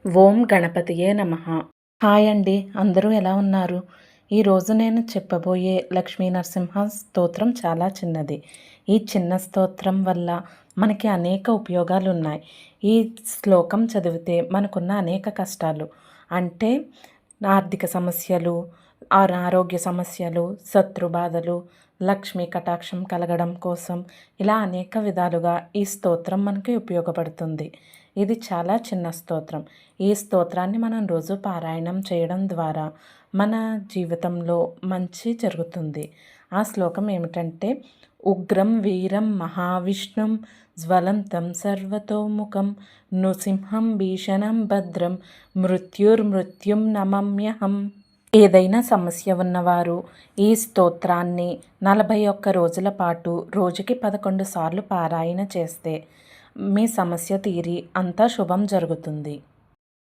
ఓం గణపతియే నమః. హాయ్ అండి. అందరూ ఎలా ఉన్నారు? ఈరోజు నేను చెప్పబోయే లక్ష్మీ నరసింహ స్తోత్రం చాలా చిన్నది. ఈ చిన్న స్తోత్రం వల్ల మనకి అనేక ఉపయోగాలున్నాయి. ఈ శ్లోకం చదివితే మనకున్న అనేక కష్టాలు అంటే ఆర్థిక సమస్యలు, అనారోగ్య సమస్యలు, శత్రు బాధలు, లక్ష్మీ కటాక్షం కలగడం కోసం ఇలా అనేక విధాలుగా ఈ స్తోత్రం మనకి ఉపయోగపడుతుంది. ఇది చాలా చిన్న స్తోత్రం. ఈ స్తోత్రాన్ని మనం రోజు పారాయణం చేయడం ద్వారా మన జీవితంలో మంచి జరుగుతుంది. ఆ శ్లోకం ఏమిటంటే, ఉగ్రం వీరం మహావిష్ణుం జ్వలంతం సర్వతోముఖం నృసింహం భీషణం భద్రం మృత్యుర్మృత్యుం నమమ్యహం. ఏదైనా సమస్య ఉన్నవారు ఈ స్తోత్రాన్ని 41 రోజుల పాటు రోజుకి 11 సార్లు పారాయణ చేస్తే మీ సమస్య తీరి అంతా శుభం జరుగుతుంది.